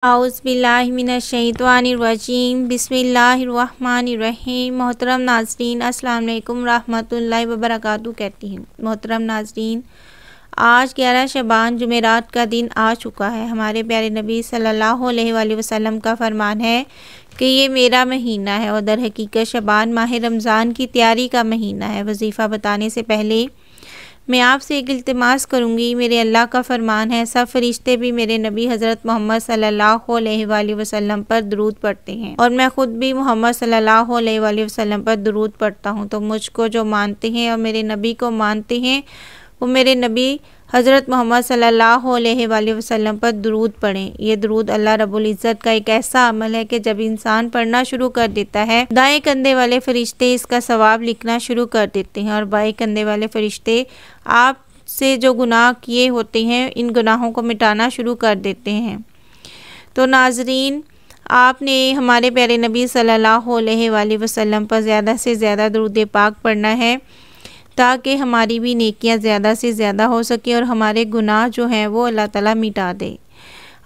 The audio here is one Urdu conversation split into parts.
اعوذ باللہ من الشیطان الرجیم بسم اللہ الرحمن الرحیم۔ محترم ناظرین السلام علیکم رحمۃ اللہ وبرکاتہ کہتی ہوں۔ محترم ناظرین، آج 11 شعبان جمعرات کا دن آ چکا ہے۔ ہمارے پیارے نبی صلی اللہ علیہ وآلہ وسلم کا فرمان ہے کہ یہ میرا مہینہ ہے اور در حقیقت شعبان ماہ رمضان کی تیاری کا مہینہ ہے۔ وظیفہ بتانے سے پہلے میں آپ سے ایک التماس کروں گی۔ میرے اللہ کا فرمان ہے سب فرشتے بھی میرے نبی حضرت محمد صلی اللہ علیہ وآلہ وسلم پر درود پڑھتے ہیں اور میں خود بھی محمد صلی اللہ علیہ وآلہ وسلم پر درود پڑھتا ہوں۔ تو مجھ کو جو مانتے ہیں اور میرے نبی کو مانتے ہیں وہ میرے نبی حضرت محمد صلی اللہ علیہ وآلہ وسلم پر درود پڑھیں۔ یہ درود اللہ رب العزت کا ایک ایسا عمل ہے کہ جب انسان پڑھنا شروع کر دیتا ہے دائیں کندھے والے فرشتے اس کا ثواب لکھنا شروع کر دیتے ہیں اور بائیں کندھے والے فرشتے آپ سے جو گناہ کیے ہوتے ہیں ان گناہوں کو مٹانا شروع کر دیتے ہیں۔ تو ناظرین، آپ نے ہمارے پیارے نبی صلی اللہ علیہ وآلہ وسلم پر زیادہ سے زیادہ درود پاک پڑھنا ہے تاکہ ہماری بھی نیکیاں زیادہ سے زیادہ ہو سکیں اور ہمارے گناہ جو ہیں وہ اللہ تعالیٰ مٹا دے۔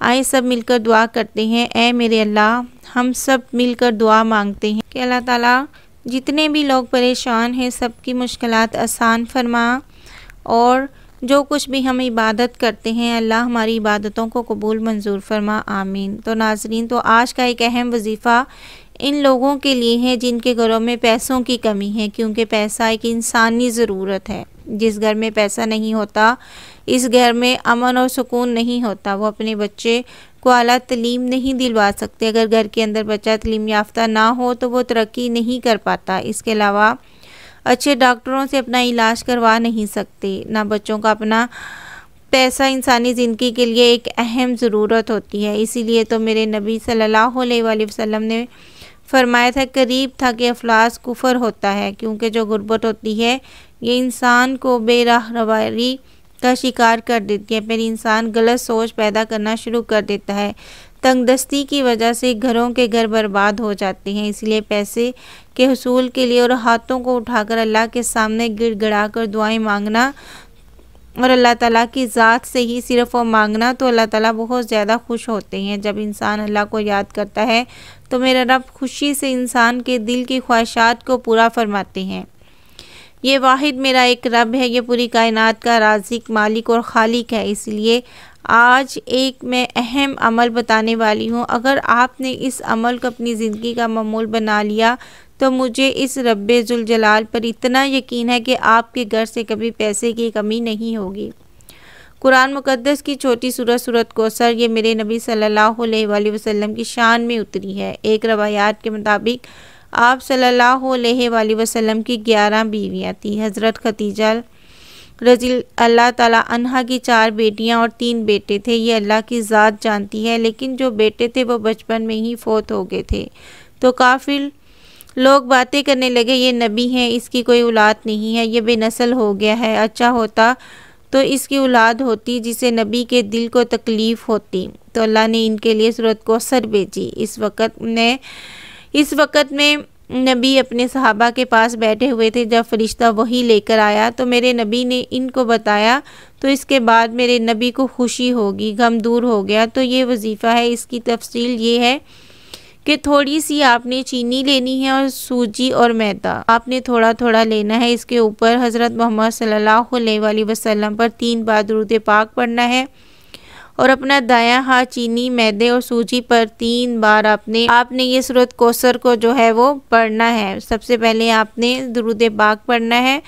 آئیں سب مل کر دعا کرتے ہیں۔ اے میرے اللہ، ہم سب مل کر دعا مانگتے ہیں کہ اللہ تعالیٰ جتنے بھی لوگ پریشان ہیں سب کی مشکلات آسان فرما اور جو کچھ بھی ہم عبادت کرتے ہیں اللہ ہماری عبادتوں کو قبول منظور فرما، آمین۔ تو ناظرین، تو آج کا ایک اہم وظیفہ ان لوگوں کے لیے ہے جن کے گھروں میں پیسوں کی کمی ہے، کیونکہ پیسہ ایک انسانی ضرورت ہے۔ جس گھر میں پیسہ نہیں ہوتا اس گھر میں امن اور سکون نہیں ہوتا۔ وہ اپنے بچے کو اعلیٰ تعلیم نہیں دلوا سکتے۔ اگر گھر کے اندر بچہ تعلیم یافتہ نہ ہو تو وہ ترقی نہیں کر پاتا۔ اس کے علاوہ اچھے ڈاکٹروں سے اپنا علاج کروا نہیں سکتے۔ نہ بچوں کا اپنا پیسہ انسانی زندگی کے لیے ایک اہم ضرورت ہوتی ہے۔ اسی لیے تو میرے نبی صلی اللہ علیہ وآلہ وسلم نے فرمایا تھا قریب تھا کہ افلاس کفر ہوتا ہے، کیونکہ جو غربت ہوتی ہے یہ انسان کو بے راہ روی کا شکار کر دیتی ہے، پھر انسان غلط سوچ پیدا کرنا شروع کر دیتا ہے۔ تنگ دستی کی وجہ سے گھروں کے گھر برباد ہو جاتے ہیں۔ اس لیے پیسے کے حصول کے لیے اور ہاتھوں کو اٹھا کر اللہ کے سامنے گڑ گڑا کر دعائیں مانگنا اور اللہ تعالیٰ کی ذات سے ہی صرف وہ مانگنا تو اللہ تعالیٰ بہت زیادہ خوش ہوتے ہیں۔ جب انسان اللہ کو یاد کرتا ہے تو میرا رب خوشی سے انسان کے دل کی خواہشات کو پورا فرماتے ہیں۔ یہ واحد میرا ایک رب ہے، یہ پوری کائنات کا رازق، مالک اور خالق ہے۔ اس لیے آج ایک میں اہم عمل بتانے والی ہوں۔ اگر آپ نے اس عمل کو اپنی زندگی کا معمول بنا لیا تو مجھے اس رب ذوالجلال پر اتنا یقین ہے کہ آپ کے گھر سے کبھی پیسے کی کمی نہیں ہوگی۔ قرآن مقدس کی چھوٹی سورت کوثر یہ میرے نبی صلی اللہ علیہ وآلہ وسلم کی شان میں اتری ہے۔ ایک روایات کے مطابق آپ صلی اللہ علیہ وآلہ وسلم کی 11 بیویاں تھیں۔ حضرت خدیجہ رضی اللہ تعالیٰ عنہا کی 4 بیٹیاں اور 3 بیٹے تھے۔ یہ اللہ کی ذات جانتی ہے، لیکن جو بیٹے تھے وہ بچپن میں ہی فوت ہو گئے تھے۔ تو کافر لوگ باتیں کرنے لگے یہ نبی ہیں، اس کی کوئی اولاد نہیں ہے، یہ بے نسل ہو گیا ہے۔ اچھا ہوتا تو اس کی اولاد ہوتی جسے نبی کے دل کو تکلیف ہوتی۔ تو اللہ نے ان کے لیے سورت کوثر بھیجی۔ اس وقت میں نبی اپنے صحابہ کے پاس بیٹھے ہوئے تھے جب فرشتہ وحی لے کر آیا تو میرے نبی نے ان کو بتایا، تو اس کے بعد میرے نبی کو خوشی ہوگی، غم دور ہو گیا۔ تو یہ وظیفہ ہے، اس کی تفصیل یہ ہے کہ تھوڑی سی آپ نے چینی لینی ہے اور سوجی اور میدا آپ نے تھوڑا تھوڑا لینا ہے۔ اس کے اوپر حضرت محمد صلی اللہ علیہ وآلہ وسلم پر 3 بار درود پاک پڑھنا ہے اور اپنا دایاں ہاتھ چینی، میدے اور سوجی پر 3 بار آپ نے یہ سورت کوثر کو جو ہے وہ پڑھنا ہے۔ سب سے پہلے آپ نے درود پاک پڑھنا ہے،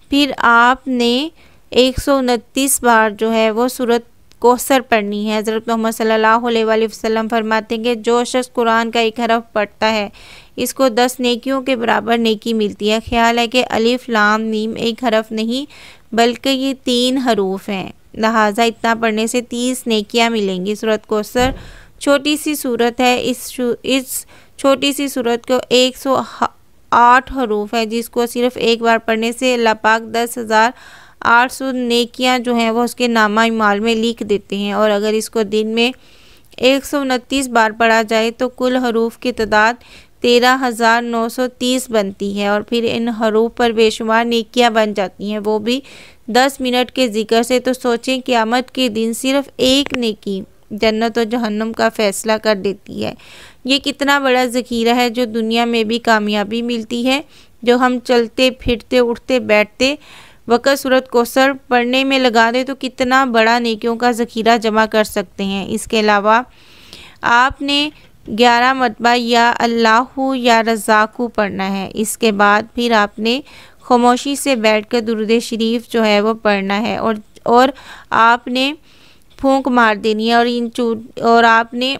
پھر آپ نے 129 بار جو ہے وہ سورت کوثر پڑھنی ہے۔ حضرت محمد صلی اللہ علیہ وآلہ وسلم فرماتے ہیں کہ جو شخص قرآن کا ایک حرف پڑھتا ہے اس کو 10 نیکیوں کے برابر نیکی ملتی ہے۔ خیال ہے کہ الف لام میم ایک حرف نہیں بلکہ یہ 3 حروف ہیں، لہٰذا اتنا پڑھنے سے 30 نیکیاں ملیں گی۔ سورت کوثر چھوٹی سی سورت ہے، اس چھوٹی سی سورت کو 108 حروف ہے، جس کو صرف ایک بار پڑھنے سے اللہ پاک 10,800 نیکیاں جو ہیں وہ اس کے نامہ اعمال میں لکھ دیتے ہیں، اور اگر اس کو دن میں 129 بار پڑھا جائے تو کل حروف کی تعداد 13,930 بنتی ہے، اور پھر ان حروف پر بے شمار نیکیاں بن جاتی ہیں، وہ بھی 10 منٹ کے ذکر سے۔ تو سوچیں قیامت کے دن صرف ایک نیکی جنت و جہنم کا فیصلہ کر دیتی ہے۔ یہ کتنا بڑا ذخیرہ ہے جو دنیا میں بھی کامیابی ملتی ہے، جو ہم چلتے پھرتے اٹھتے بیٹھتے وقت سورۃ کوثر پڑھنے میں لگا دے تو کتنا بڑا نیکیوں کا ذخیرہ جمع کر سکتے ہیں۔ اس کے علاوہ آپ نے 11 مرتبہ یا اللہ یا رزاق پڑھنا ہے۔ اس کے بعد پھر آپ نے خاموشی سے بیٹھ کر درود شریف جو ہے وہ پڑھنا ہے، اور آپ نے پھونک مار دینی ہے، اور آپ نے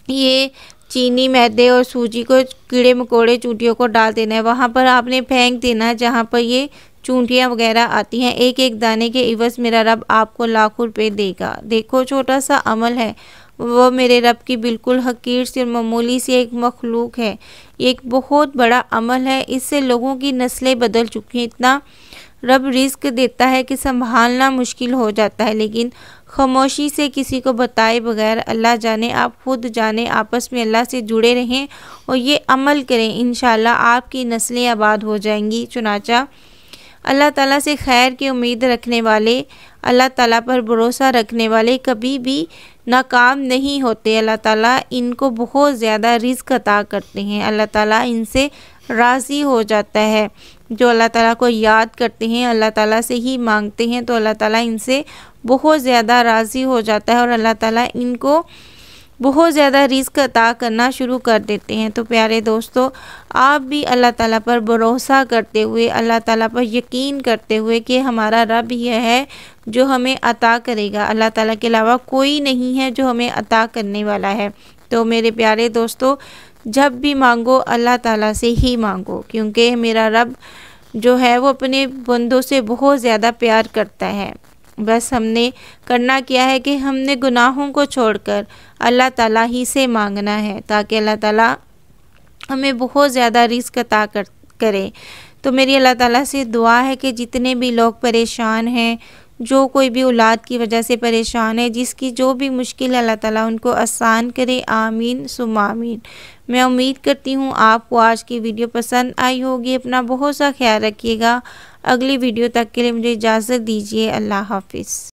یہ چینی، میدے اور سوجی کو کیڑے مکوڑے چونٹیوں کو ڈال دینا ہے، وہاں پر آپ نے پھینک دینا ہے جہاں پر یہ چونٹیاں وغیرہ آتی ہیں۔ ایک ایک دانے کے عوض میرا رب آپ کو لاکھوں روپے دے گا۔ دیکھو چھوٹا سا عمل ہے، وہ میرے رب کی بالکل حقیر سی اور معمولی سی ایک مخلوق ہے، ایک بہت بڑا عمل ہے۔ اس سے لوگوں کی نسلیں بدل چکی ہیں۔ اتنا رب رزق دیتا ہے کہ سنبھالنا مشکل ہو جاتا ہے، لیکن خاموشی سے کسی کو بتائے بغیر اللہ جانے، آپ خود جانے، آپس میں اللہ سے جڑے رہیں اور یہ عمل کریں، انشاءاللہ آپ کی نسلیں آباد ہو جائیں گی۔ چنانچہ اللہ تعالیٰ سے خیر کی امید رکھنے والے، اللہ تعالیٰ پر بھروسہ رکھنے والے کبھی بھی ناکام نہیں ہوتے۔ اللہ تعالیٰ ان کو بہت زیادہ رزق عطا کرتے ہیں، اللہ تعالیٰ ان سے راضی ہو جاتا ہے۔ جو اللہ تعالیٰ کو یاد کرتے ہیں، اللہ تعالیٰ سے ہی مانگتے ہیں تو اللہ تعالیٰ ان سے بہت زیادہ راضی ہو جاتا ہے، اور اللہ تعالیٰ ان کو بہت زیادہ رزق عطا کرنا شروع کر دیتے ہیں۔ تو پیارے دوستو، آپ بھی اللہ تعالیٰ پر بھروسہ کرتے ہوئے، اللہ تعالیٰ پر یقین کرتے ہوئے کہ ہمارا رب یہ ہے جو ہمیں عطا کرے گا، اللہ تعالیٰ کے علاوہ کوئی نہیں ہے جو ہمیں عطا کرنے والا ہے۔ تو میرے پیارے دوستو، جب بھی مانگو اللہ تعالیٰ سے ہی مانگو، کیونکہ میرا رب جو ہے وہ اپنے بندوں سے بہت زیادہ پیار کرتا ہے۔ بس ہم نے کرنا کیا ہے کہ ہم نے گناہوں کو چھوڑ کر اللہ تعالیٰ ہی سے مانگنا ہے، تاکہ اللہ تعالیٰ ہمیں بہت زیادہ رزق عطا کرے۔ تو میری اللہ تعالیٰ سے دعا ہے کہ جتنے بھی لوگ پریشان ہیں، جو کوئی بھی اولاد کی وجہ سے پریشان ہے، جس کی جو بھی مشکل ہے، اللہ تعالیٰ ان کو آسان کرے، آمین ثم آمین۔ میں امید کرتی ہوں آپ کو آج کی ویڈیو پسند آئی ہوگی۔ اپنا بہت سا خیال رکھیے گا۔ اگلی ویڈیو تک کے لیے مجھے اجازت دیجیے۔ اللہ حافظ۔